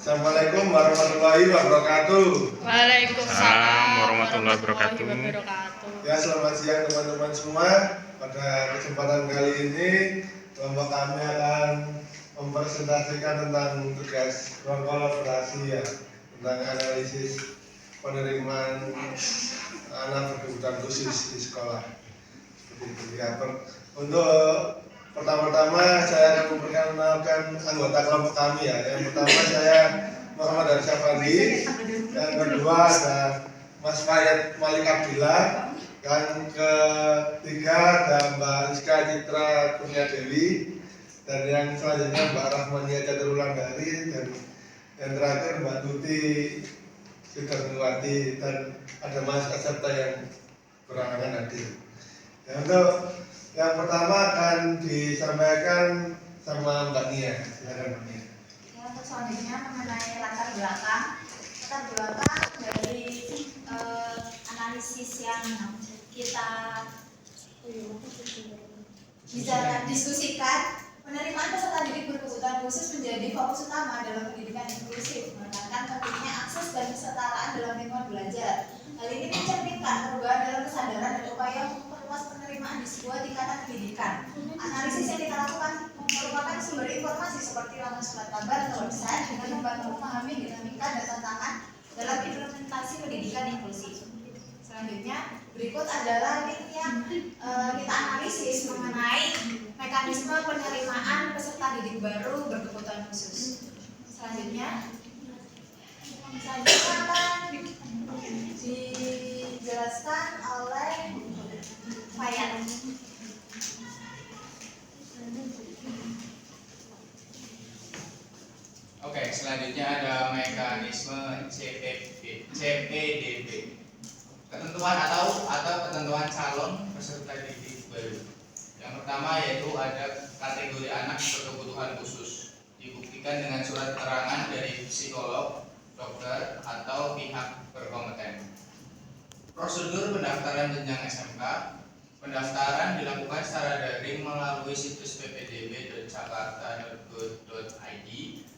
Assalamualaikum warahmatullahi wabarakatuh. Waalaikumsalam warahmatullahi wabarakatuh. Ya, selamat siang teman-teman semua. Pada kesempatan kali ini kelompok kami akan mempresentasikan tentang tugas ruang kolaborasi ya, tentang analisis penerimaan anak berkebutuhan khusus di sekolah. Seperti itu ya. Untuk pertama-tama saya akan memperkenalkan anggota kelompok kami ya. Yang pertama saya Muhammad Arsyafandi, yang kedua ada Mas Fayat Malik Abdillah, yang ketiga ada Mbak Rizka Citra Kurnia Dewi, dan yang selanjutnya Mbak Rahmania Caturlandari, dan yang terakhir Mbak Tuti Sudarmiwati, dan ada Mas Aserta yang berangan hadir. Ya, untuk yang pertama akan disampaikan sama Mbak Nia. Silakan Mbak Nia. Ya, untuk selanjutnya mengenai latar belakang dari analisis yang kita bisa diskusikan. Penerimaan peserta didik berkebutuhan khusus menjadi fokus utama dalam pendidikan inklusif, menekankan pentingnya akses dan kesetaraan dalam lingkungan belajar. Hal ini mencerminkan perubahan dalam kesadaran dan upaya memperluas penerimaan di sebuah tingkatan pendidikan. Analisis yang kita lakukan merupakan sumber informasi seperti laman surat kabar atau website dengan membantu memahami dinamika dan tantangan dalam implementasi pendidikan inklusif. Selanjutnya, berikut adalah link yang kita analisis mengenai mekanisme penerimaan peserta didik baru berkebutuhan khusus. Selanjutnya akan dijelaskan oleh Fayat. Oke, selanjutnya ada mekanisme CPDB. Ketentuan atau ketentuan calon peserta didik baru. Yang pertama yaitu ada kategori anak berkebutuhan khusus. Dibuktikan dengan surat keterangan dari psikolog, dokter, atau pihak berkompeten. Prosedur pendaftaran jenjang SMK. Pendaftaran dilakukan secara daring melalui situs ppdb.jakarta.go.id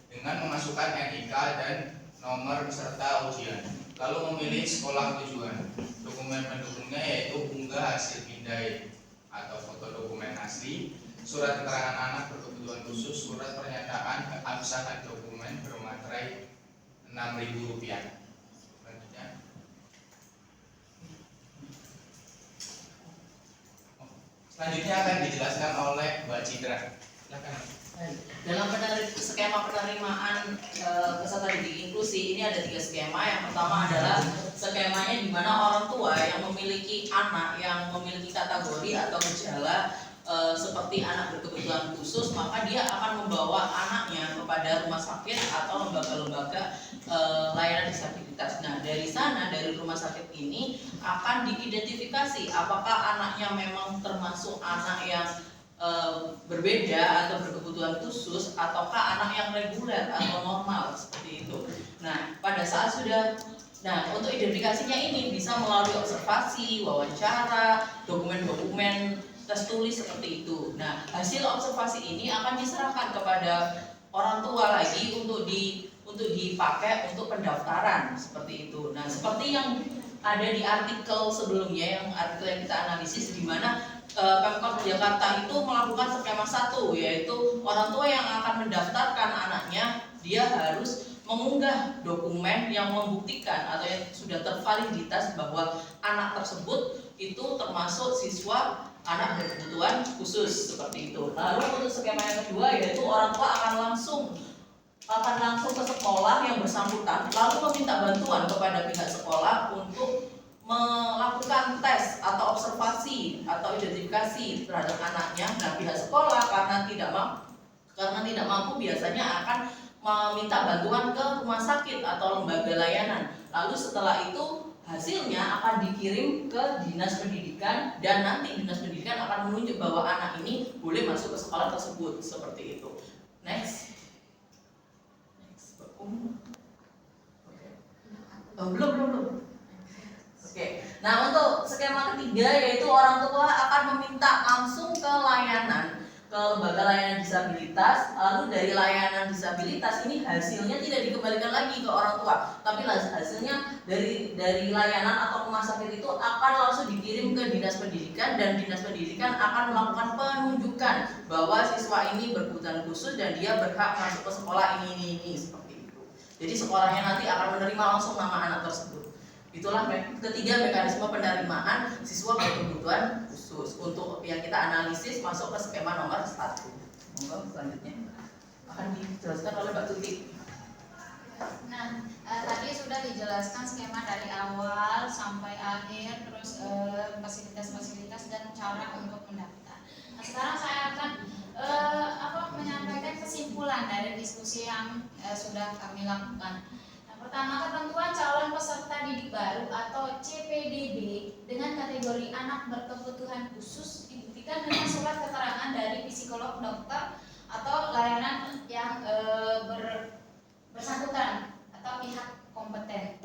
dengan memasukkan NIK dan nomor peserta ujian. Lalu memilih sekolah tujuan. Dokumen pendukungnya yaitu unggah hasil pindai atau foto dokumen asli, surat keterangan anak berkebutuhan khusus, surat pernyataan keabsahan dokumen bermaterai Rp6.000. Selanjutnya akan dijelaskan oleh Mbak Citra. Silakan. Dalam skema penerimaan peserta didik inklusi ini ada 3 skema. Yang pertama adalah skemanya di mana orang tua yang memiliki anak yang memiliki kategori atau gejala seperti anak berkebutuhan khusus, maka dia akan membawa anaknya kepada rumah sakit atau lembaga-lembaga layanan disabilitas. Nah, dari sana, dari rumah sakit ini akan diidentifikasi apakah anaknya memang termasuk anak yang berbeda atau berkebutuhan khusus ataukah anak yang reguler atau normal seperti itu. Nah, pada saat untuk identifikasinya ini bisa melalui observasi, wawancara, dokumen-dokumen tes tulis seperti itu. Nah, hasil observasi ini akan diserahkan kepada orang tua lagi untuk dipakai untuk pendaftaran seperti itu. Nah, seperti yang ada di artikel sebelumnya, artikel yang kita analisis, di mana Pemkab Jakarta itu melakukan skema 1, yaitu orang tua yang akan mendaftarkan anaknya, dia harus mengunggah dokumen yang membuktikan atau yang sudah tervaliditas bahwa anak tersebut itu termasuk siswa anak berkebutuhan khusus seperti itu. Lalu untuk skema yang kedua yaitu orang tua akan langsung ke sekolah yang bersangkutan, lalu meminta bantuan kepada pihak sekolah untuk melakukan tes atau observasi atau identifikasi terhadap anaknya. Nah, pihak sekolah karena tidak mampu biasanya akan meminta bantuan ke rumah sakit atau lembaga layanan. Lalu setelah itu hasilnya akan dikirim ke dinas pendidikan dan nanti dinas pendidikan akan menunjuk bahwa anak ini boleh masuk ke sekolah tersebut seperti itu. Next. Belum. Oke. Nah, untuk skema ketiga yaitu orang tua akan meminta langsung ke lembaga layanan disabilitas, lalu dari layanan disabilitas ini hasilnya tidak dikembalikan lagi ke orang tua, tapi hasilnya dari layanan atau rumah sakit itu akan langsung dikirim ke dinas pendidikan, dan dinas pendidikan akan melakukan penunjukan bahwa siswa ini berkebutuhan khusus dan dia berhak masuk ke sekolah ini seperti itu. Jadi sekolahnya nanti akan menerima langsung nama anak tersebut. Itulah ketiga mekanisme penerimaan siswa berkebutuhan khusus untuk yang kita analisis masuk ke skema nomor 1. Monggo selanjutnya akan dijelaskan oleh Mbak Tuti. Nah, tadi sudah dijelaskan skema dari awal sampai akhir, terus fasilitas-fasilitas dan cara untuk mendaftar. Nah, sekarang saya akan menyampaikan kesimpulan dari diskusi yang sudah kami lakukan. Pertama, ketentuan calon peserta didik baru atau CPDB dengan kategori anak berkebutuhan khusus dibuktikan dengan surat keterangan dari psikolog, dokter, atau layanan yang bersangkutan atau pihak kompeten.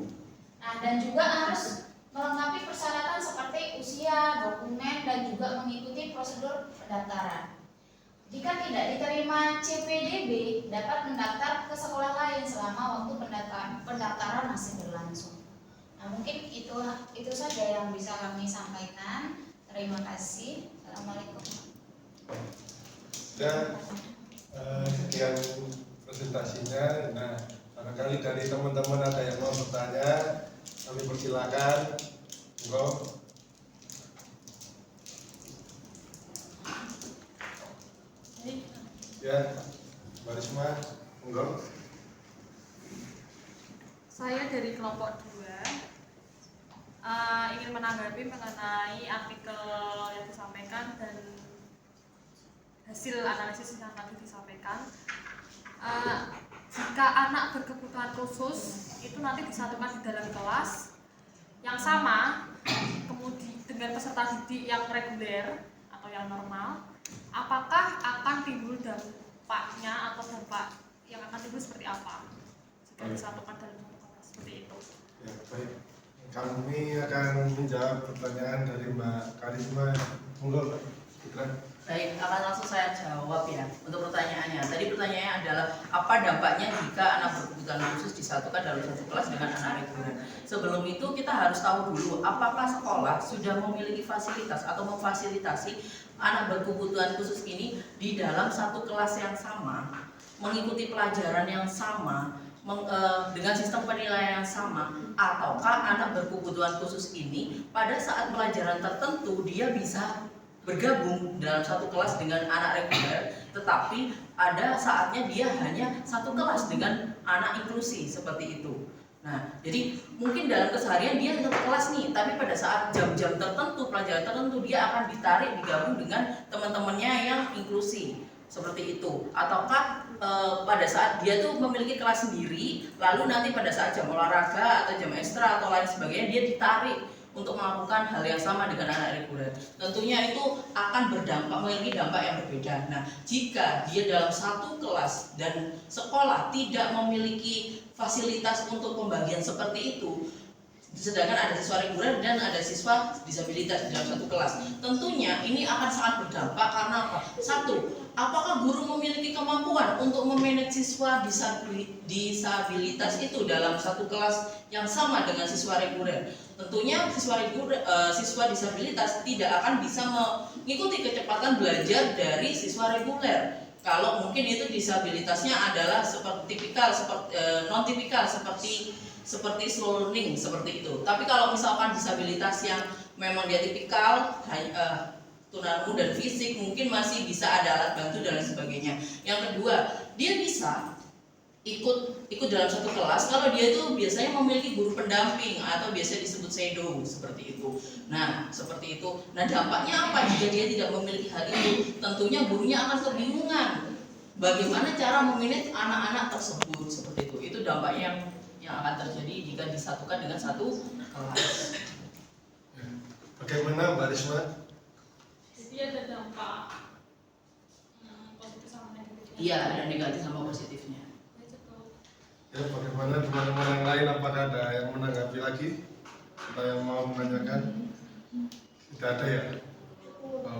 Nah, dan juga harus melengkapi persyaratan seperti usia, dokumen, dan juga mengikuti prosedur pendaftaran. Jika tidak diterima CPDB, dapat mendaftar ke sekolah lain selama waktu pendaftaran masih berlangsung. Nah, mungkin itu saja yang bisa kami sampaikan. Terima kasih. Assalamualaikum. Dan sekian presentasinya. Nah, barangkali dari teman-teman ada yang mau bertanya, kami persilakan. Monggo. Ya, Mbak Risma, monggo. Saya dari kelompok 2 ingin menanggapi mengenai artikel yang disampaikan dan hasil analisis yang tadi disampaikan. Jika anak berkebutuhan khusus itu nanti disatukan di dalam kelas yang sama, kemudian dengan peserta didik yang reguler atau yang normal, apakah akan timbul dampaknya atau dampak yang akan timbul seperti apa jika disatukan dalam satu kelas seperti itu? Ya, baik. Kami akan menjawab pertanyaan dari Mbak Karisma. Monggo, Mbak. Baik, akan langsung saya jawab ya untuk pertanyaannya. Tadi pertanyaannya adalah apa dampaknya jika anak berkebutuhan khusus disatukan dalam satu kelas dengan anak reguler. Sebelum itu kita harus tahu dulu apakah sekolah sudah memiliki fasilitas atau memfasilitasi anak berkebutuhan khusus ini di dalam satu kelas yang sama, mengikuti pelajaran yang sama, dengan sistem penilaian yang sama, ataukah anak berkebutuhan khusus ini pada saat pelajaran tertentu dia bisa bergabung dalam satu kelas dengan anak reguler, tetapi ada saatnya dia hanya satu kelas dengan anak inklusi seperti itu. Nah, jadi mungkin dalam keseharian dia satu kelas nih, tapi pada saat jam-jam tertentu, pelajaran tertentu dia akan ditarik digabung dengan teman-temannya yang inklusi seperti itu. Ataukah pada saat dia tuh memiliki kelas sendiri, lalu nanti pada saat jam olahraga atau jam ekstra atau lain sebagainya dia ditarik untuk melakukan hal yang sama dengan anak reguler. Tentunya itu akan memiliki dampak yang berbeda. Nah, jika dia dalam satu kelas dan sekolah tidak memiliki fasilitas untuk pembagian seperti itu, sedangkan ada siswa reguler dan ada siswa disabilitas di dalam satu kelas, tentunya ini akan sangat berdampak karena apa? Satu, apakah guru memiliki kemampuan untuk memanage siswa disabilitas itu dalam satu kelas yang sama dengan siswa reguler? Tentunya siswa disabilitas tidak akan bisa mengikuti kecepatan belajar dari siswa reguler. Kalau mungkin itu disabilitasnya adalah non tipikal seperti slow learning seperti itu. Tapi kalau misalkan disabilitas yang memang dia tipikal, tunarungu dan fisik, mungkin masih bisa ada alat bantu dan lain sebagainya. Yang kedua, dia bisa ikut dalam satu kelas kalau dia itu biasanya memiliki guru pendamping atau biasa disebut shadow seperti itu. Nah, seperti itu. Nah, dampaknya apa jika dia tidak memiliki hal itu? Tentunya gurunya akan kebingungan bagaimana cara memanage anak-anak tersebut seperti itu. Itu dampaknya yang akan terjadi jika disatukan dengan satu kelas. Bagaimana Mbak Risma? Jadi ada dampak positif sama negatif. Iya, ada negatif sama positifnya. Ya, bagaimana teman-teman yang lain, apakah ada yang menanggapi lagi atau yang mau menanyakan? Tidak ada ya?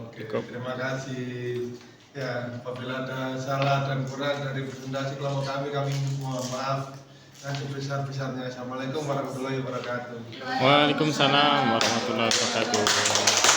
Oke, terima kasih. Ya, apabila ada salah dan kurang dari presentasi kelompok kami mohon maaf dan sebesar-besarnya. Assalamualaikum warahmatullahi wabarakatuh. Waalaikumsalam warahmatullahi wabarakatuh.